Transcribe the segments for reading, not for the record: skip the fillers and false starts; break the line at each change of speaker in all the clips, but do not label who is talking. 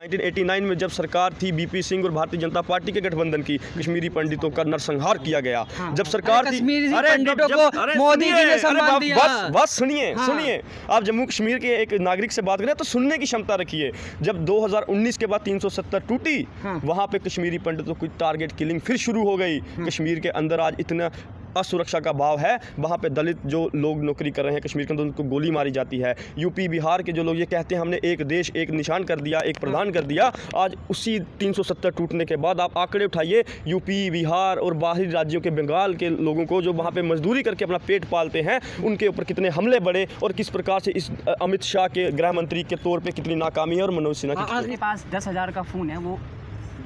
1989 में जब सरकार थी बीपी सिंह और भारतीय जनता पार्टी के गठबंधन की, कश्मीरी पंडितों का नरसंहार किया गया। जब सरकार थी,
मोदी जी ने सम्मान दिया।
बस सुनिए, आप जम्मू कश्मीर के एक नागरिक से बात करें तो सुनने की क्षमता रखिए। जब 2019 के बाद 370 टूटी, वहां पे कश्मीरी पंडितों की टारगेट किलिंग फिर शुरू हो गई। कश्मीर के अंदर आज इतना असुरक्षा का भाव है, वहाँ पे दलित जो लोग नौकरी कर रहे हैं कश्मीर के अंदर, उनको गोली मारी जाती है। यूपी बिहार के जो लोग ये कहते हैं हमने एक देश एक निशान कर दिया, एक प्रदान कर दिया, आज उसी 370 टूटने के बाद आप आंकड़े उठाइए, यूपी बिहार और बाहरी राज्यों के बंगाल के लोगों को जो वहाँ पे मजदूरी करके अपना पेट पालते हैं, उनके ऊपर कितने हमले बढ़े और किस प्रकार से इस अमित शाह के गृह मंत्री के तौर पर कितनी नाकामी है और मनोज सिन्हा
के पास 10,000 का फ़ोन है, वो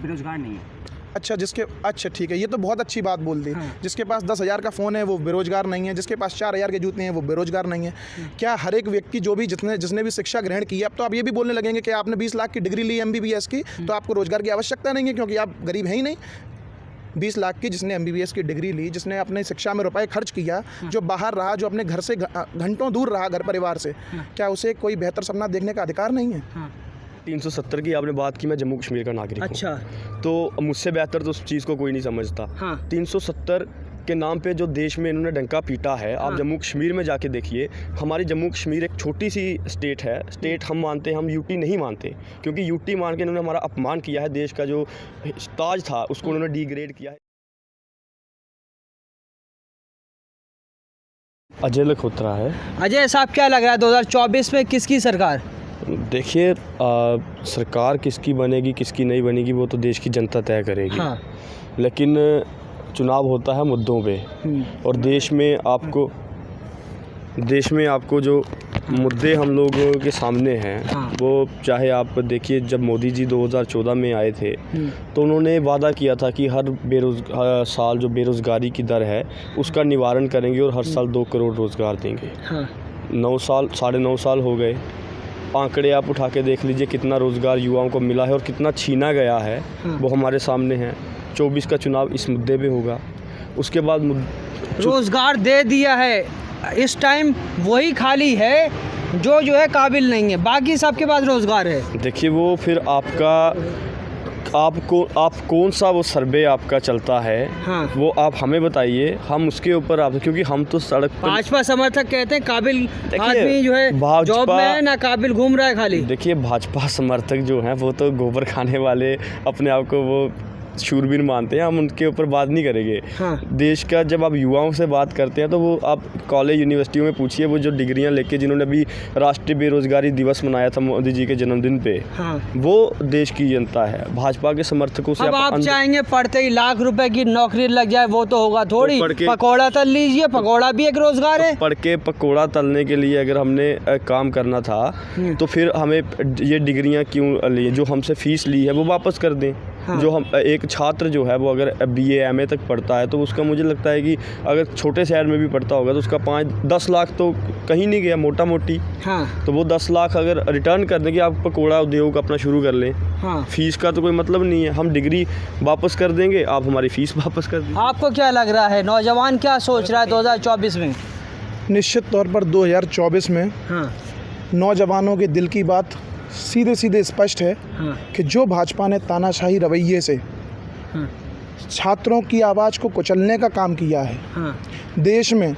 बेरोजगार नहीं है।
अच्छा ठीक है, ये तो बहुत अच्छी बात बोल दी। जिसके पास 10,000 का फ़ोन है वो बेरोजगार नहीं है, जिसके पास 4,000 के जूते हैं वो बेरोजगार नहीं है। क्या हर एक व्यक्ति जो भी जिसने भी शिक्षा ग्रहण की है, अब तो आप ये भी बोलने लगेंगे कि आपने 20 लाख की डिग्री ली MBBS की, तो आपको रोजगार की आवश्यकता नहीं है क्योंकि आप गरीब हैं ही नहीं। 20 लाख की जिसने MBBS की डिग्री ली, जिसने अपने शिक्षा में रुपए खर्च किया, जो बाहर रहा, जो अपने घर से घंटों दूर रहा घर परिवार से, क्या उसे कोई बेहतर सपना देखने का अधिकार नहीं है?
370 की आपने बात की, मैं जम्मू कश्मीर का नागरिक हूँ, तो मुझसे बेहतर तो उस चीज़ को कोई नहीं समझता। 370 के नाम पे जो देश में इन्होंने डंका पीटा है, आप जम्मू कश्मीर में जाके देखिए। हमारी जम्मू कश्मीर एक छोटी सी स्टेट है, स्टेट हम मानते हैं, हम यूटी नहीं मानते, क्योंकि यूटी मान के इन्होंने हमारा अपमान किया है। देश का जो ताज था उसको उन्होंने डिग्रेड किया है। अजय लखोत्रा है।
अजय साहब, क्या लग रहा है 2024 में किसकी सरकार?
देखिए, सरकार किसकी बनेगी किसकी नहीं बनेगी वो तो देश की जनता तय करेगी। लेकिन चुनाव होता है मुद्दों पे, और देश में आपको जो मुद्दे हम लोगों के सामने हैं, वो चाहे आप देखिए, जब मोदी जी 2014 में आए थे तो उन्होंने वादा किया था कि हर साल जो बेरोज़गारी की दर है उसका निवारण करेंगे और हर साल 2 करोड़ रोज़गार देंगे। 9.5 साल हो गए, आंकड़े आप उठा के देख लीजिए कितना रोज़गार युवाओं को मिला है और कितना छीना गया है, वो हमारे सामने है। 24 का चुनाव इस मुद्दे पे होगा, उसके बाद
रोज़गार दे दिया है, इस टाइम वही खाली है जो है काबिल नहीं है, बाकी सबके पास रोज़गार है।
देखिए, वो फिर आप कौन सा वो सर्वे आपका चलता है, वो आप हमें बताइए, हम उसके ऊपर क्योंकि हम तो सड़क पर।
भाजपा समर्थक कहते हैं काबिल आदमी जो है जॉब में है, ना काबिल घूम रहा है खाली।
देखिए, भाजपा समर्थक जो हैं वो तो गोबर खाने वाले अपने आप को वो शूरवीर मानते हैं, हम उनके ऊपर बात नहीं करेंगे। देश का जब आप युवाओं से बात करते हैं तो वो आप कॉलेज यूनिवर्सिटियों में पूछिए, वो जो डिग्रियां लेके जिन्होंने अभी राष्ट्रीय बेरोजगारी दिवस मनाया था मोदी जी के जन्मदिन पे, वो देश की जनता है। भाजपा के समर्थकों से
अब आप चाहेंगे पढ़ते ही लाख रुपए की नौकरी लग जाए, वो तो होगा थोड़ी। पकौड़ा तल लीजिए, पकौड़ा भी एक रोजगार है।
पढ़ के पकौड़ा तलने के लिए अगर हमने काम करना था तो फिर हमें ये डिग्रियाँ क्यों ली, जो हमसे फीस ली है वो वापस कर दें। जो हम एक छात्र जो है वो अगर BA MA तक पढ़ता है तो उसका मुझे लगता है कि अगर छोटे शहर में भी पढ़ता होगा तो उसका 5-10 लाख तो कहीं नहीं गया मोटा मोटी। तो वो 10 लाख अगर रिटर्न कर दें कि आप पकौड़ा उद्योग अपना शुरू कर लें, फीस का तो कोई मतलब नहीं है। हम डिग्री वापस कर देंगे, आप हमारी फीस वापस कर दें।
आपको क्या लग रहा है, नौजवान क्या सोच रहा है 2024 में?
निश्चित तौर पर 2024 में नौजवानों के दिल की बात सीधे स्पष्ट है कि जो भाजपा ने तानाशाही रवैये से छात्रों की आवाज़ को कुचलने का काम किया है, देश में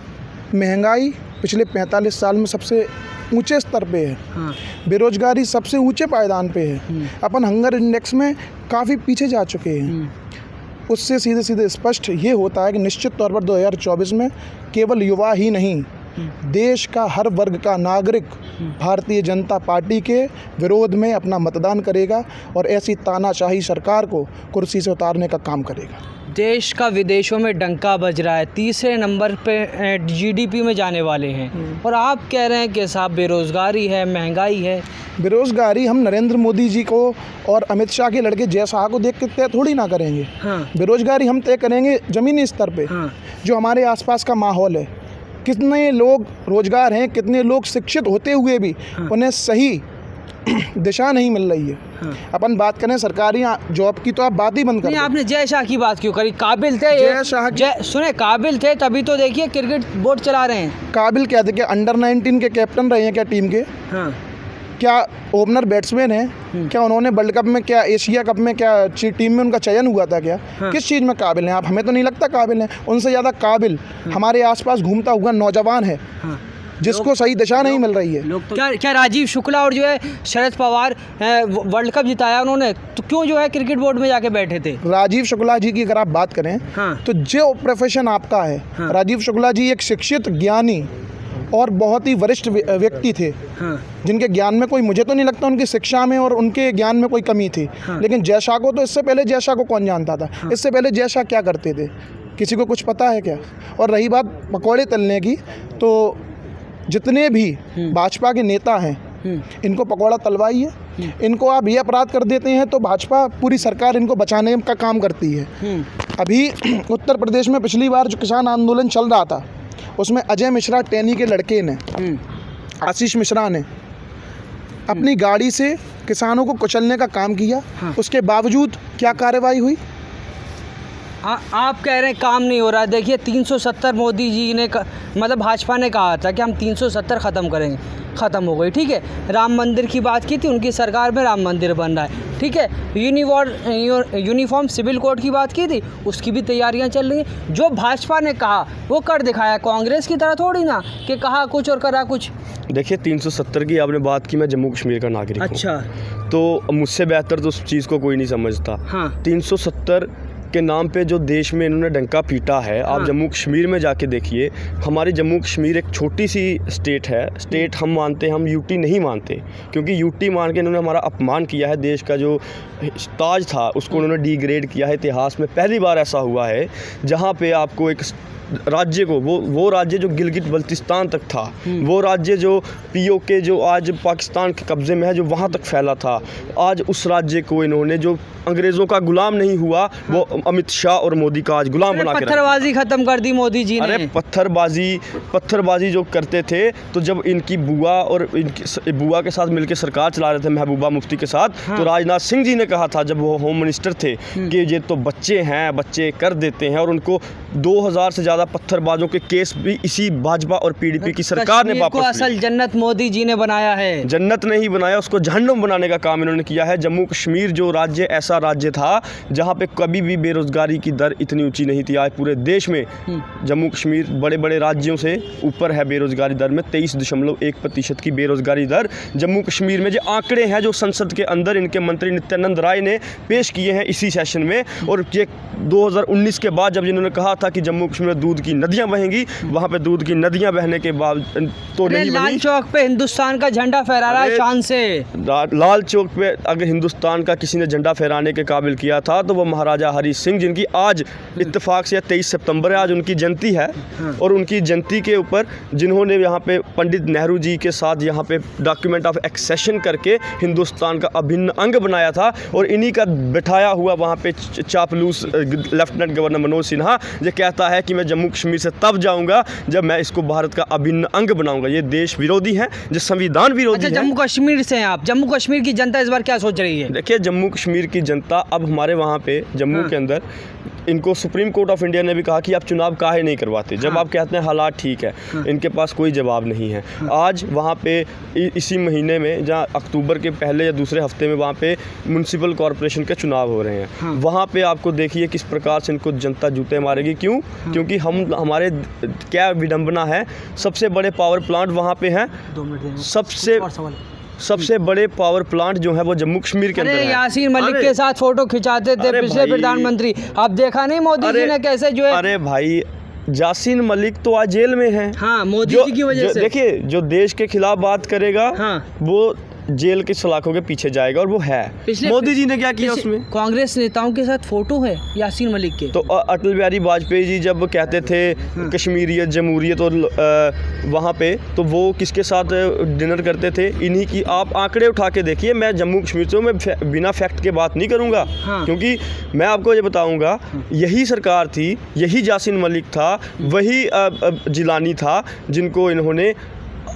महंगाई पिछले 45 साल में सबसे ऊंचे स्तर पे है, बेरोजगारी सबसे ऊंचे पायदान पे है, अपन हंगर इंडेक्स में काफ़ी पीछे जा चुके हैं। उससे सीधे स्पष्ट ये होता है कि निश्चित तौर पर 2024 में केवल युवा ही नहीं, देश का हर वर्ग का नागरिक भारतीय जनता पार्टी के विरोध में अपना मतदान करेगा और ऐसी तानाशाही सरकार को कुर्सी से उतारने का काम करेगा।
देश का विदेशों में डंका बज रहा है, तीसरे नंबर पे GDP में जाने वाले हैं, और आप कह रहे हैं कि साहब बेरोज़गारी है, महंगाई है।
बेरोज़गारी हम नरेंद्र मोदी जी को और अमित शाह के लड़के जय शाह को देख के तय थोड़ी ना करेंगे। बेरोज़गारी हम तय करेंगे ज़मीनी स्तर पे, जो हमारे आसपास का माहौल है, कितने लोग रोजगार हैं, कितने लोग शिक्षित होते हुए भी उन्हें सही दिशा नहीं मिल रही है। अपन बात करें सरकारी जॉब की तो आप बात ही बंद कर।
आपने जय शाह की बात क्यों करी? काबिल थे
जय शाह,
सुने काबिल थे तभी तो देखिए क्रिकेट बोर्ड चला रहे हैं।
काबिल क्या थे? क्या अंडर 19 के कैप्टन रहे हैं क्या टीम के? क्या ओपनर बैट्समैन है, क्या उन्होंने वर्ल्ड कप में, क्या एशिया कप में, क्या टीम में उनका चयन हुआ था क्या? किस चीज़ में काबिल हैं आप? हमें तो नहीं लगता काबिल हैं। उनसे ज़्यादा काबिल हमारे आसपास घूमता हुआ नौजवान है जिसको सही दिशा नहीं मिल रही है।
लोग तो
क्या राजीव शुक्ला और जो है शरद पवार वर्ल्ड कप जिताया उन्होंने, तो क्यों जो है क्रिकेट बोर्ड में जाके बैठे थे?
राजीव शुक्ला जी की अगर आप बात करें तो जो प्रोफेशन आपका है, राजीव शुक्ला जी एक शिक्षित, ज्ञानी और बहुत ही वरिष्ठ व्यक्ति थे जिनके ज्ञान में कोई, मुझे तो नहीं लगता उनकी शिक्षा में और उनके ज्ञान में कोई कमी थी। लेकिन जयशाह को, तो इससे पहले जयशाह को कौन जानता था? इससे पहले जयशाह क्या करते थे, किसी को कुछ पता है क्या? और रही बात पकौड़े तलने की, तो जितने भी भाजपा के नेता हैं इनको पकौड़ा तलवाइए, इनको आप ये अपराध कर देते हैं तो भाजपा पूरी सरकार इनको बचाने का काम करती है। अभी उत्तर प्रदेश में पिछली बार जो किसान आंदोलन चल रहा था उसमें अजय मिश्रा टैनी के लड़के ने, आशीष मिश्रा ने अपनी गाड़ी से किसानों को कुचलने का काम किया। उसके बावजूद क्या कार्रवाई हुई?
आप कह रहे हैं काम नहीं हो रहा। देखिए 370 मोदी जी ने मतलब भाजपा ने कहा था कि हम 370 ख़त्म करेंगे, ख़त्म हो गई, ठीक है। राम मंदिर की बात की थी, उनकी सरकार में राम मंदिर बन रहा है, ठीक है। यूनिफॉर्म सिविल कोड की बात की थी, उसकी भी तैयारियां चल रही हैं। जो भाजपा ने कहा वो कर दिखाया, कांग्रेस की तरह थोड़ी ना कि कहा कुछ और करा कुछ।
देखिए 370 की आपने बात की, मैं जम्मू कश्मीर का नागरिक हूँ।
अच्छा,
तो मुझसे बेहतर तो उस चीज़ को कोई नहीं समझता। 370 के नाम पे जो देश में इन्होंने डंका पीटा है, आप जम्मू कश्मीर में जाके देखिए। हमारी जम्मू कश्मीर एक छोटी सी स्टेट है, स्टेट हम मानते हैं, हम यूटी नहीं मानते, क्योंकि यूटी मान के इन्होंने हमारा अपमान किया है। देश का जो ताज था उसको उन्होंने डिग्रेड किया है। इतिहास में पहली बार ऐसा हुआ है जहाँ पे आपको एक राज्य को, वो राज्य जो गिलगित बल्तिस्तान तक था, वो राज्य जो पीओके जो आज पाकिस्तान के कब्ज़े में है, जो वहाँ तक फैला था, आज उस राज्य को इन्होंने, जो अंग्रेज़ों का गुलाम नहीं हुआ, वो अमित शाह और मोदी का आज गुलाम बना के,
पत्थरबाजी ख़त्म कर दी मोदी जी ने।
अरे पत्थरबाजी जो करते थे, तो जब इनकी बुआ और इनकी बुआ के साथ मिलकर सरकार चला रहे थे महबूबा मुफ्ती के साथ, तो राजनाथ सिंह जी ने कहा था जब वो होम मिनिस्टर थे कि ये तो बच्चे हैं, बच्चे कर देते हैं, और उनको 2000 से ज़्यादा पत्थरबाजों के केस भी इसी भाजपा और पीडीपी की सरकार ने वापस लिए।
असल जन्नत मोदी जी ने बनाया है।
जन्नत नहीं बनाया, उसको जहन्नम बनाने का काम इन्होंने किया है। जम्मू कश्मीर जो राज्य, ऐसा राज्य था जहाँ पे कभी भी बेरोजगारी की दर इतनी ऊंची नहीं थी। आज पूरे देश में जम्मू कश्मीर बड़े बड़े राज्यों से ऊपर है बेरोजगारी दर में। 23.1% की बेरोजगारी दर जम्मू कश्मीर में। जो आंकड़े हैं जो संसद के अंदर इनके मंत्री नित्यानंद राय ने पेश किए हैं इसी सेशन में, और ये 2019 के बाद जब जिन्होंने कहा था कि जम्मू कश्मीर में दूध की नदियां बहेंगी, वहाँ पे दूध की नदियां बहने के बाद तो नहीं बनी।
लाल चौक पे हिंदुस्तान का झंडा फहरा रहा है शान से।
लाल चौक पे अगर हिंदुस्तान का किसी ने झंडा फहराने के काबिल किया था तो वो महाराजा हरी सिंह, जिनकी आज इत्तेफाक से 23 सितंबर है, आज उनकी जयंती है। और उनकी जयंती के ऊपर जिन्होंने यहाँ पे पंडित नेहरू जी के साथ यहाँ पे डॉक्यूमेंट ऑफ एक्सेशन करके हिंदुस्तान का अभिन्न अंग बनाया था, और इन्हीं का बिठाया हुआ वहाँ पे चापलूस लेफ्टिनेंट गवर्नर मनोज सिन्हा ये कहता है कि मैं जम्मू कश्मीर से तब जाऊंगा जब मैं इसको भारत का अभिन्न अंग बनाऊंगा। ये देश विरोधी हैं, जो संविधान विरोधी हैं।
जम्मू कश्मीर से हैं आप, जम्मू कश्मीर की जनता इस बार क्या सोच रही है?
देखिए जम्मू कश्मीर की जनता, अब हमारे वहाँ पे जम्मू के अंदर इनको सुप्रीम कोर्ट ऑफ इंडिया ने भी कहा कि आप चुनाव काहे नहीं करवाते, जब आप कहते हैं हालात ठीक है। इनके पास कोई जवाब नहीं है। आज वहाँ पे इसी महीने में, जहाँ अक्टूबर के पहले या दूसरे हफ्ते में, वहाँ पे म्यूनसिपल कॉरपोरेशन के चुनाव हो रहे हैं। वहाँ पे आपको देखिए किस प्रकार से इनको जनता जूते मारेगी। क्यों? क्योंकि हमारे क्या विडंबना है, सबसे बड़े पावर प्लांट वहाँ पे हैं, सबसे बड़े पावर प्लांट जो है वो जम्मू कश्मीर के अंदर है।
यासीन मलिक के साथ फोटो खिंचाते थे पिछले प्रधानमंत्री, अब देखा नहीं मोदी जी ने कैसे जो है।
अरे भाई, यासीन मलिक तो आज जेल में है।
हाँ, मोदी जी की वजह से।
देखिए जो देश के खिलाफ बात करेगा वो जेल की सलाखों के पीछे जाएगा, और वो है। मोदी जी ने क्या किया उसमें?
कांग्रेस नेताओं के साथ फोटो है यासीन मलिक के।
तो अटल बिहारी वाजपेयी जी जब कहते थे कश्मीरियत जमहूरियत, और वहाँ पे तो वो किसके साथ डिनर करते थे? इन्हीं की। आप आंकड़े उठा के देखिए। मैं जम्मू कश्मीर से, मैं बिना फैक्ट के बात नहीं करूँगा, क्योंकि मैं आपको ये बताऊँगा, यही सरकार थी, यही यासीन मलिक था, वही जिलानी था, जिनको इन्होंने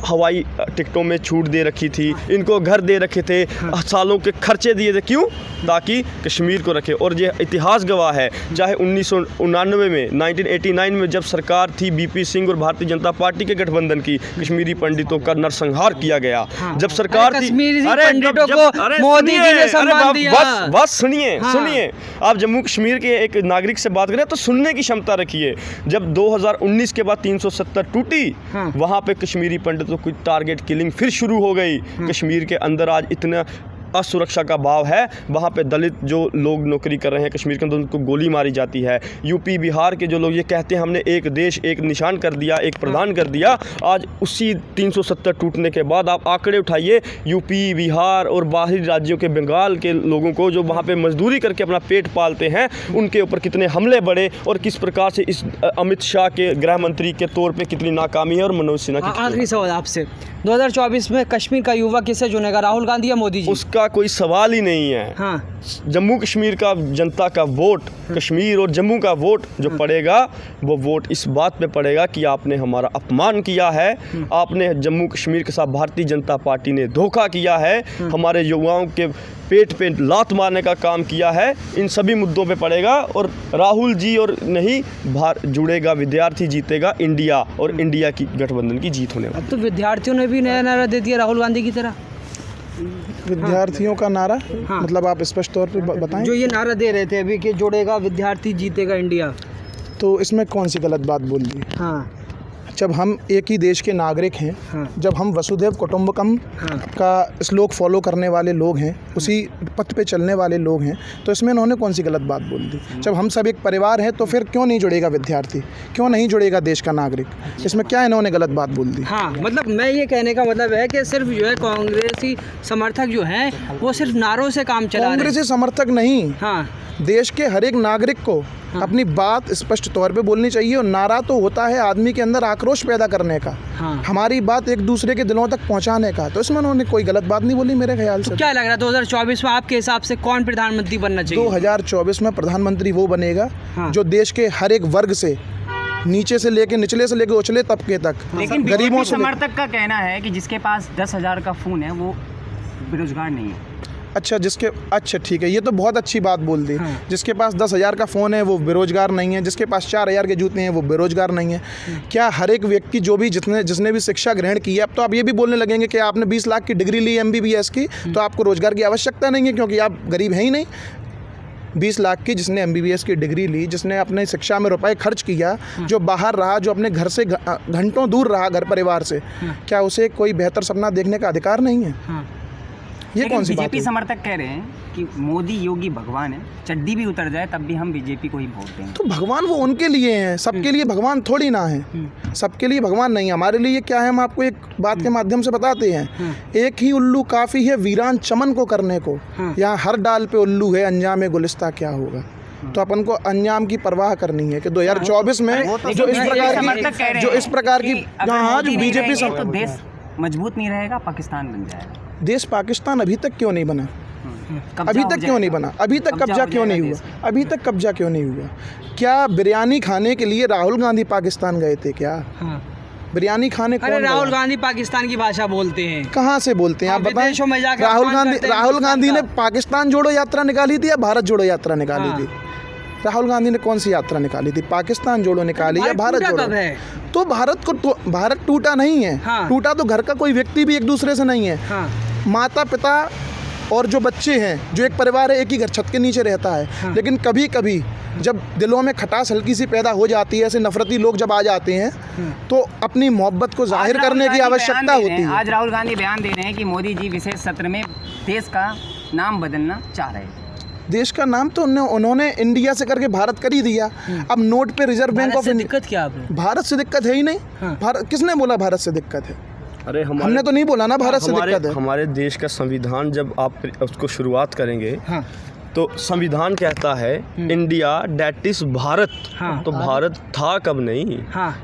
हवाई टिकटों में छूट दे रखी थी, इनको घर दे रखे थे, सालों के खर्चे दिए थे, क्यों? ताकि कश्मीर को रखे। और ये इतिहास गवाह है, चाहे 1999 में 1989 में जब सरकार थी बीपी सिंह और भारतीय जनता पार्टी के गठबंधन की, कश्मीरी पंडितों का नरसंहार किया गया। जब सरकार थी,
कश्मीरी पंडितों को मोदी जी ने सम्मान दिया।
बस सुनिए, आप जम्मू कश्मीर के एक नागरिक से बात करें तो सुनने की क्षमता रखिए। जब 2019 के बाद 370 टूटी, वहाँ पे कश्मीरी पंडितों की टारगेट किलिंग फिर शुरू हो गई। कश्मीर के अंदर आज इतना असुरक्षा का भाव है, वहाँ पे दलित जो लोग नौकरी कर रहे हैं कश्मीर के अंदर, उनको गोली मारी जाती है। यूपी बिहार के जो लोग ये कहते हैं हमने एक देश एक निशान कर दिया, एक प्रदान कर दिया, आज उसी 370 टूटने के बाद आप आंकड़े उठाइए, यूपी बिहार और बाहरी राज्यों के बंगाल के लोगों को जो वहाँ पे मजदूरी करके अपना पेट पालते हैं, उनके ऊपर कितने हमले बढ़े और किस प्रकार से इस अमित शाह के गृह मंत्री के तौर पर कितनी नाकामी है और मनोज सिन्हा की।
आखिरी सवाल आपसे, 2024 में कश्मीर का युवा किसे चुनेगा, राहुल गांधी या मोदी जी?
उसका कोई सवाल ही नहीं है।
हाँ।
जम्मू कश्मीर का जनता का वोट, कश्मीर और जम्मू का वोट जो पड़ेगा, वो वोट इस बात पे पड़ेगा कि आपने हमारा अपमान किया है, आपने जम्मू कश्मीर के साथ भारतीय जनता पार्टी ने धोखा किया है, हमारे युवाओं के पेट पे लात मारने का काम किया है। इन सभी मुद्दों पे पड़ेगा और राहुल जी और नहीं जुड़ेगा, विद्यार्थी जीतेगा इंडिया और इंडिया की गठबंधन की जीत होने वाली।
अब तो विद्यार्थियों ने भी नया नारा दे दिया राहुल गांधी की तरह।
विद्यार्थियों का नारा मतलब आप स्पष्ट तौर पे बताएं।
जो ये नारा दे रहे थे अभी कि जुड़ेगा विद्यार्थी जीतेगा इंडिया,
तो इसमें कौन सी गलत बात बोल दी?
हाँ।
जब हम एक ही देश के नागरिक हैं, जब हम वसुधैव कुटुंबकम का श्लोक फॉलो करने वाले लोग हैं, उसी पथ पे चलने वाले लोग हैं, तो इसमें इन्होंने कौन सी गलत बात बोल दी? जब हम सब एक परिवार हैं तो फिर क्यों नहीं जुड़ेगा विद्यार्थी, क्यों नहीं जुड़ेगा देश का नागरिक? इसमें क्या इन्होंने गलत बात बोल दी?
हाँ, मतलब मैं ये कहने का मतलब है कि सिर्फ जो है कांग्रेसी समर्थक जो हैं वो सिर्फ नारों से काम चला रहे हैं।
कांग्रेसी समर्थक नहीं,
हाँ,
देश के हर एक नागरिक को अपनी बात स्पष्ट तौर पे बोलनी चाहिए। और नारा तो होता है आदमी के अंदर आक्रोश पैदा करने का, हमारी बात एक दूसरे के दिलों तक पहुंचाने का। तो इसमें उन्होंने कोई गलत बात नहीं बोली मेरे ख्याल से।
क्या लग रहा है 2024 में आपके हिसाब से कौन प्रधानमंत्री बनना चाहिए?
2024 में प्रधानमंत्री वो बनेगा जो देश के हर एक वर्ग से, नीचे से लेके निचले से लेके उचले तबके तक,
लेकिन
गरीबों से
समर्थक का कहना है कि जिसके पास 10,000 का फ़ोन है वो बेरोजगार नहीं है।
अच्छा ठीक है, ये तो बहुत अच्छी बात बोल दी। जिसके पास 10,000 का फ़ोन है वो बेरोजगार नहीं है, जिसके पास 4,000 के जूते हैं वो बेरोजगार नहीं है। क्या हर एक व्यक्ति जो भी जिसने भी शिक्षा ग्रहण की है, अब तो आप ये भी बोलने लगेंगे कि आपने 20 लाख की डिग्री ली MBBS की तो आपको रोजगार की आवश्यकता नहीं है क्योंकि आप गरीब हैं ही नहीं। 20 लाख की जिसने MBBS की डिग्री ली, जिसने अपने शिक्षा में रुपए खर्च किया, जो बाहर रहा, जो अपने घर से घंटों दूर रहा घर परिवार से, क्या उसे कोई बेहतर सपना देखने का अधिकार नहीं है? ये कौन सी बात है?
बीजेपी समर्थक कह रहे हैं कि मोदी योगी भगवान है, चड्डी भी उतर जाए तब भी हम बीजेपी को ही वोट देंगे।
तो भगवान वो उनके लिए हैं, सबके लिए भगवान थोड़ी ना है। सबके लिए भगवान नहीं है, हमारे लिए क्या है, हम आपको एक बात के माध्यम से बताते हैं। एक ही उल्लू काफ़ी है वीरान चमन को करने को, यहाँ हर डाल पे उल्लू है, अंजाम गुलिस्ता क्या होगा। तो अपन को अंजाम की परवाह करनी है कि 2024 में जो इस प्रकार की जो बीजेपी
तो देश मजबूत नहीं रहेगा, पाकिस्तान बन जाएगा।
देश पाकिस्तान अभी तक क्यों नहीं बना? अभी तक क्यों नहीं बना? अभी तक कब्जा क्यों नहीं हुआ? अभी तक कब्जा क्यों नहीं हुआ? क्या बिरयानी खाने के लिए राहुल गांधी पाकिस्तान गए थे क्या? बिरयानी खाने कौन?
अरे राहुल गांधी पाकिस्तान की भाषा बोलते हैं।
कहाँ से बोलते हैं आप बताएं? राहुल गांधी ने पाकिस्तान जोड़ो यात्रा निकाली थी या भारत जोड़ो यात्रा निकाली थी? राहुल गांधी ने कौन सी यात्रा निकाली थी? पाकिस्तान जोड़ो निकाली या भारत जोड़ो? तो भारत टूटा नहीं है। टूटा तो घर का कोई व्यक्ति भी एक दूसरे से नहीं है। माता पिता और जो बच्चे हैं, जो एक परिवार है, एक ही घर छत के नीचे रहता है। लेकिन कभी कभी जब दिलों में खटास हल्की सी पैदा हो जाती है, ऐसे नफरती लोग जब आ जाते हैं, तो अपनी मोहब्बत को जाहिर करने की आवश्यकता होती है।
आज राहुल गांधी बयान दे रहे हैं कि मोदी जी विशेष सत्र में देश का नाम बदलना चाह रहे हैं।
देश का नाम तो उन्होंने इंडिया से करके भारत कर ही दिया। अब नोट पे रिजर्व बैंक ऑफ इंडिया।
दिक्कत क्या आपने?
भारत से दिक्कत है ही नहीं। भारत किसने बोला भारत से दिक्कत है?
अरे
हमने तो नहीं बोला ना भारत से दिक्कत है।
हमारे देश का संविधान जब आप उसको शुरुआत करेंगे तो संविधान कहता है इंडिया डेट इज भारत। तो भारत था कब नहीं?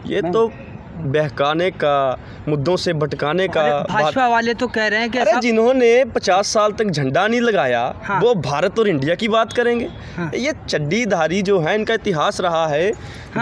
ये तो बहकाने का, मुद्दों से भटकाने का।
भाजपा वाले तो कह रहे हैं कि
अरे जिन्होंने 50 साल तक झंडा नहीं लगाया वो भारत और इंडिया की बात करेंगे। ये चड्डीधारी जो है इनका इतिहास रहा है।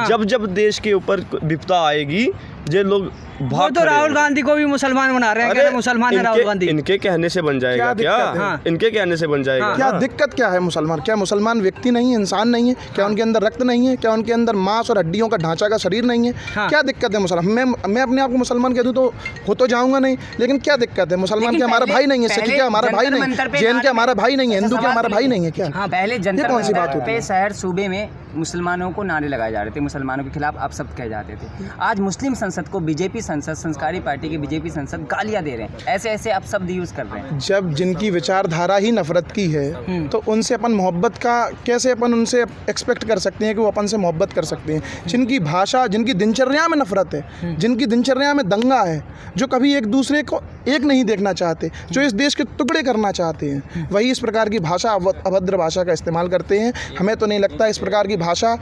जब जब देश के ऊपर विपदा आएगी ये लोग
वो
भाग
तो
खड़े
राहुल
हैं।
गांधी को भी मुसलमान बना रहे हैं, कह
अरे
रहे हैं मुसलमान है राहुल
इनके-
गांधी।
इनके कहने से बन जाएगा
क्या
क्या?
दिक्कत है?
हाँ।
इनके कहने से बन जाएगा
क्या
ना?
दिक्कत क्या है मुसलमान? क्या मुसलमान व्यक्ति नहीं है, इंसान नहीं है? क्या उनके अंदर रक्त नहीं है? क्या उनके अंदर मांस और हड्डियों का ढांचा का शरीर नहीं है?
हाँ।
क्या दिक्कत है मुसलमान? मैं अपने आप को मुसलमान कह दूँ तो हो तो जाऊंगा नहीं, लेकिन क्या दिक्कत है? मुसलमान
लेकिन
क्या हमारा
पहले-
भाई नहीं है? सिख
पहले
क्या हमारा भाई
जंतर
नहीं?
मंतर पे
जैन
नारे
क्या हमारा भाई नहीं है? हिंदू क्या
सवाल
हमारा भाई
नहीं
नहीं है? क्या
हाँ, पहले
ये
जंतर
कौन सी बात
मंतर
होती
पे
है?
शहर सूबे में मुसलमानों को नारे लगाए जा रहे थे, मुसलमानों के खिलाफ अपशब्द कहे जाते थे। आज मुस्लिम संसद को बीजेपी संसद, संस्कारी पार्टी की बीजेपी संसद गालियां दे रहे हैं, ऐसे ऐसे अपशब्द यूज कर रहे हैं।
जब जिनकी विचारधारा ही नफरत की है तो उनसे अपन मोहब्बत का कैसे अपन उनसे एक्सपेक्ट कर सकते हैं कि वो अपन से मोहब्बत कर सकते हैं? जिनकी भाषा, जिनकी दिनचर्या में नफरत है, जिनकी दिनचर्या में दंगा है, जो कभी एक दूसरे को एक नहीं देखना चाहते, जो इस देश के टुकड़े करना चाहते हैं, वही इस प्रकार की भाषा, अभद्र भाषा का इस्तेमाल करते हैं। हमें तो नहीं लगता इस प्रकार की भाषा,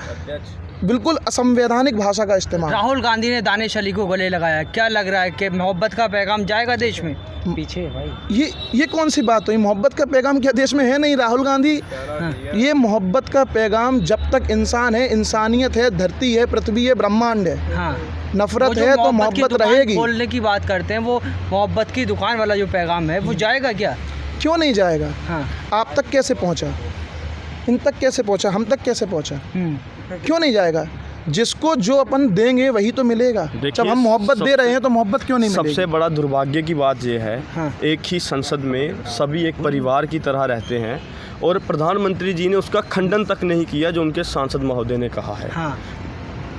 बिल्कुल असंवैधानिक भाषा का इस्तेमाल।
राहुल गांधी ने दानिश अली को गले लगाया, क्या लग रहा है कि मोहब्बत का पैगाम जाएगा देश में?
पीछे भाई
ये कौन सी बात हुई? मोहब्बत का पैगाम क्या देश में है नहीं? राहुल गांधी, ये मोहब्बत का पैगाम जब तक इंसान है, इंसानियत है, धरती है, पृथ्वी है, ब्रह्मांड है,
हाँ,
नफरत
वो जो
है तो
मोहब्बत की
मोहब्बत
दुकान
रहेगी।
खोलने की बात करते हैं, वो मोहब्बत की दुकान वाला जो पैगाम है वो जाएगा क्या?
क्यों नहीं जाएगा?
हाँ।
आप तक कैसे पहुंचा? इन तक कैसे पहुंचा? हम तक कैसे पहुंचा? क्यों नहीं जाएगा? जिसको जो अपन देंगे वही तो मिलेगा।
देखिए,
जब हम मोहब्बत दे रहे हैं तो मोहब्बत क्यों नहीं मिलेगी?
सबसे बड़ा दुर्भाग्य की बात यह है,
हाँ।
एक ही संसद में सभी एक परिवार की तरह रहते हैं और प्रधानमंत्री जी ने उसका खंडन तक नहीं किया जो उनके सांसद महोदय ने कहा है।
हाँ।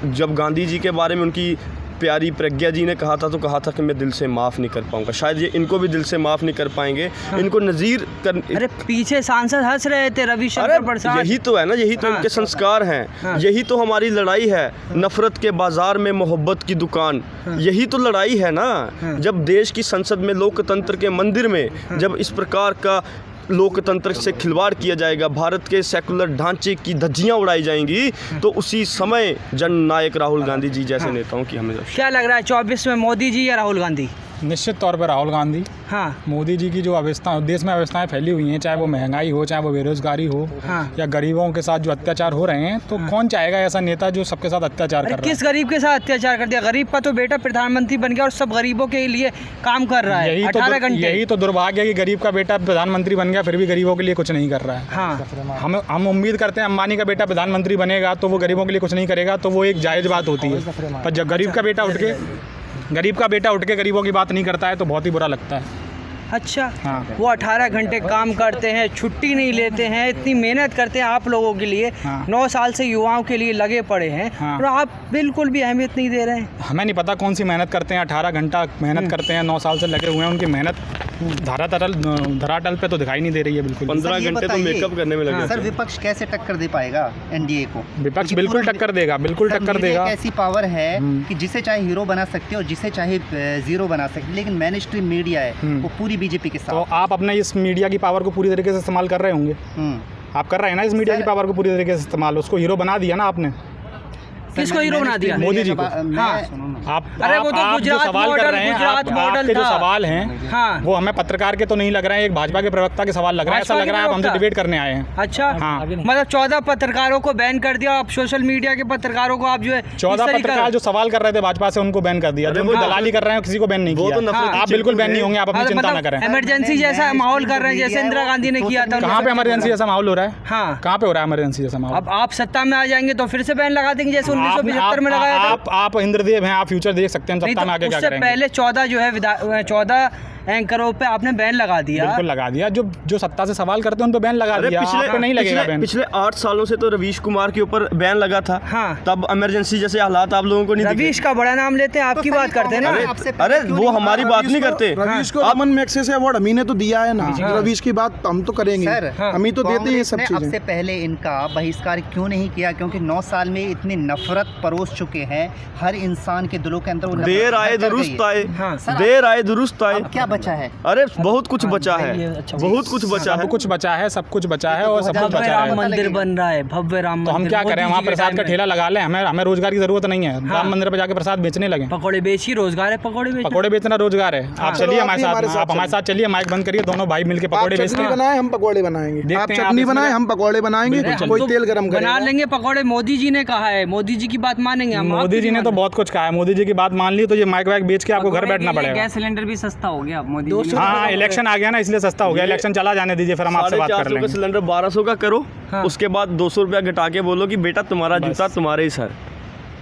जब गांधी जी के बारे में उनकी प्यारी प्रज्ञा जी ने कहा था तो कहा था कि मैं दिल से माफ़ नहीं कर पाऊंगा। शायद ये इनको भी दिल से माफ़ नहीं कर पाएंगे। इनको नज़ीर कर
अरे पीछे सांसद हंस रहे थे, रविशंकर
अरे
प्रसाद।
यही तो है ना, यही तो
हाँ।
इनके संस्कार हैं।
हाँ।
यही तो हमारी लड़ाई है। नफरत के बाजार में मोहब्बत की दुकान, यही तो लड़ाई है ना। जब देश की संसद में, लोकतंत्र के मंदिर में जब इस प्रकार का लोकतंत्र से खिलवाड़ किया जाएगा, भारत के सेकुलर ढांचे की धज्जियां उड़ाई जाएंगी, तो उसी समय जननायक राहुल गांधी जी जैसे नेताओं की हमें
क्या लग रहा है 24 में, मोदी जी या राहुल गांधी?
निश्चित तौर पर राहुल गांधी।
हाँ।
मोदी जी की जो अवस्था, देश में अवस्थाएं फैली हुई हैं, चाहे वो महंगाई हो, चाहे वो बेरोजगारी हो,
हाँ।
या गरीबों के साथ जो अत्याचार हो रहे हैं, तो कौन चाहेगा ऐसा नेता जो सबके साथ अत्याचार कर
अरे
रहा है?
किस गरीब के साथ अत्याचार कर दिया? गरीब का तो बेटा प्रधानमंत्री बन गया और सब गरीबों के लिए काम कर रहा है 18 घंटे।
यही तो दुर्भाग्य है कि गरीब का बेटा प्रधानमंत्री बन गया फिर भी गरीबों के लिए कुछ नहीं कर रहा है।
हाँ।
हम उम्मीद करते हैं अंबानी का बेटा प्रधानमंत्री बनेगा तो वो गरीबों के लिए कुछ नहीं करेगा, तो वो एक जायज़ बात होती है। पर जब गरीब का बेटा उठ के गरीबों की बात नहीं करता है तो बहुत ही बुरा लगता है।
अच्छा।
हाँ।
वो 18 घंटे काम करते हैं, छुट्टी नहीं लेते हैं, इतनी मेहनत करते हैं आप लोगों के लिए।
हाँ।
9 साल से युवाओं के लिए लगे पड़े हैं।
हाँ।
और आप बिल्कुल भी अहमियत नहीं दे रहे हैं।
हमें नहीं पता कौन सी मेहनत करते हैं, 18 घंटा मेहनत करते हैं, 9 साल से लगे हुए हैं। उनकी मेहनत धरातल पे तो दिखाई नहीं दे रही है बिल्कुल।
15 घंटे तो मेकअप करने में लगे।
सर विपक्ष कैसे टक्कर दे पाएगा एनडीए को?
विपक्ष बिल्कुल टक्कर देगा, बिल्कुल टक्कर देगा।
एक ऐसी पावर है कि जिसे चाहे हीरो बना सकते हो और जिसे चाहे जीरो बना सकते, लेकिन मेन स्ट्रीम मीडिया है वो पूरी बीजेपी के
तो
साथ।
आप अपने इस मीडिया की पावर को पूरी तरीके से इस्तेमाल कर रहे होंगे। आप कर रहे हैं ना इस मीडिया की पावर को पूरी तरीके से इस्तेमाल। उसको हीरो बना दिया ना आपने।
किसको हीरो बना दिया?
मोदी जी को।
हाँ।
आप
अरे वो तो
आप जो
गुजरात
सवाल कर रहे हैं,
गुजरात मॉडल
आपके जो
था।
सवाल हैं
हाँ।
वो हमें पत्रकार के तो नहीं लग रहे हैं, एक भाजपा के प्रवक्ता के सवाल लग रहा है। ऐसा
भाजपा
लग
के
रहा है आप हमसे
प्रवक्ता?
डिबेट करने आए हैं।
अच्छा।
हाँ।
मतलब 14 पत्रकारों को बैन कर दिया। आप सोशल मीडिया के पत्रकारों को आप जो है
14 पत्रकार जो सवाल कर रहे थे भाजपा से उनको बैन कर दिया। जो उनकी दलाली कर रहे हैं किसी को बैन नहीं
वो
किया।
तो नफरत
आप बिल्कुल बैन नहीं होंगे, आप अपनी चिंता न करें।
इमरजेंसी जैसा माहौल कर रहे हैं जैसे इंदिरा गांधी ने किया था।
कहाँ पे इमरजेंसी जैसा माहौल हो रहा है?
हाँ।
कहाँ पे हो रहा है इमरजेंसी जैसा माहौल?
अब आप सत्ता में आ जाएंगे तो फिर से बैन लगा देंगे जैसे 1975 में लगाया था।
आप इंद्रदेव हैं, आप फ्यूचर देख सकते हैं हम
नहीं
सत्ता
तो
में आगे क्या
उससे
करेंगे।
पहले 14 जो है 14 एंकरों पे आपने बैन लगा दिया।
बिल्कुल लगा दिया। जो सत्ता से सवाल करते हैं उन पे बैन लगा दिया। आप पे नहीं लगेगा बैन।
पिछले 8 सालों से तो रवीश कुमार के ऊपर बैन लगा था।
हाँ।
तब इमरजेंसी जैसे हालात आप लोगों को नहीं दिखे।
रवीश का बड़ा नाम लेते हैं, आपकी बात करते हैं ना।
अरे वो हमारी बात नहीं करते।
रवीश को अमन मैग्सेसे अवार्ड हम ही ने तो दिया है ना। रवीश की बात हम तो करेंगे,
सर,
हम ही तो देते हैं ये सब
कांग्रेस ने
चीजें।
अब से पहले इनका बहिष्कार क्यों नहीं किया? क्योंकि 9 साल में इतनी नफरत परोस चुके हैं हर इंसान के दिलों के अंदर। वो नफरत
देर आए
भर कर
दुरुस्त
गई है।
आए।
हाँ।
सर,
देर आए दुरुस्त आए।
अब क्या बचा है?
अरे बहुत कुछ बचा है,
अच्छा,
बहुत कुछ बचा है।
सब कुछ बचा है, सब कुछ बचा है और सब कुछ
भव्य
बचा
राम
है।
मंदिर बन रहा है, भव्य राम
तो हम
मंदिर।
क्या करें,
मोदी
वहाँ
जी के
प्रसाद
टाइम
का
में
ठेला लगा लें, हमें रोजगार की जरूरत नहीं है। राम मंदिर पे जाके प्रसाद बेचने लगे।
पकौड़े बेच ही रोजगार है, पकौड़े बेच।
पकौड़े बेचना रोजगार है। आप
चलो,
चलिए
आप
हमारे
भी हमारे
साथ,
साथ
आप हमारे साथ चलिए, माइक बंद करिए, दोनों भाई मिलके
आप
पकौड़े बेचते
चटनी
हैं।
बनाए, हम पकौड़े बनाएंगे।
देखते
आप
हैं,
चटनी
आप
बनाए,
इसमें-
हम पकौड़े बनाएंगे।
हम
कोई
तो
तेल गरम
बना
करेगा।
लेंगे पकौड़े, मोदी जी ने कहा है, मोदी जी की बात मानेंगे हम।
मोदी जी ने तो बहुत कुछ कहा है, मोदी जी की बात मान ली तो ये माइक वाइक बेच के आपको घर बैठना पड़ेगा।
गैस सिलेंडर भी सस्ता हो गया अब मोदी जी
200
ने।
हाँ, इलेक्शन आ गया ना, इसलिए सस्ता हो गया। इलेक्शन चला जाने दीजिए, फिर हम आपसे बात कर
450 का
लेंगे।
सिलेंडर 1200 का करो, उसके बाद 200 रुपया घटा के बोलो कि बेटा तुम्हारा जूता तुम्हारे ही सर।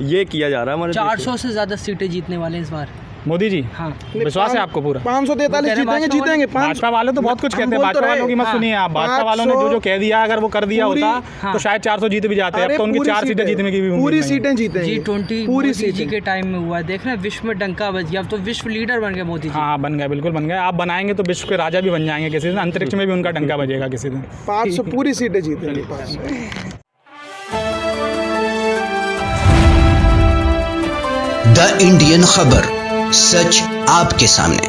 ये किया जा रहा है हमारे देश में।
400 से ज्यादा सीटें जीतने वाले हैं इस बार।
मोदी जी,
हाँ,
विश्वास है आपको पूरा?
543 जीतेंगे, जीतेंगे।
भाजपा वाले तो बहुत कुछ कहते हैं, भाजपा वालों की मत सुनिए आप। भाजपा वालों ने जो जो कह दिया, अगर वो कर दिया होता तो शायद 400 जीत भी जाते। अब तो उनकी 4 सीटें जीतने की भी उम्मीद
पूरी
नहीं है।
सीटें जीतेंगे।
G20
पूरी
मोदी जी
सीटें।
के टाइम में हुआ है, देखना विश्व में डंका बज गया। अब तो विश्व लीडर बन गए मोदी जी।
हाँ, बन गए, बिल्कुल बन गए। आप बनाएंगे तो विश्व के राजा भी बन जाएंगे किसी दिन, अंतरिक्ष में भी उनका डंका बजेगा किसी दिन।
500 पूरी सीटें जीतेंगे।
द इंडियन खबर, सच आपके सामने।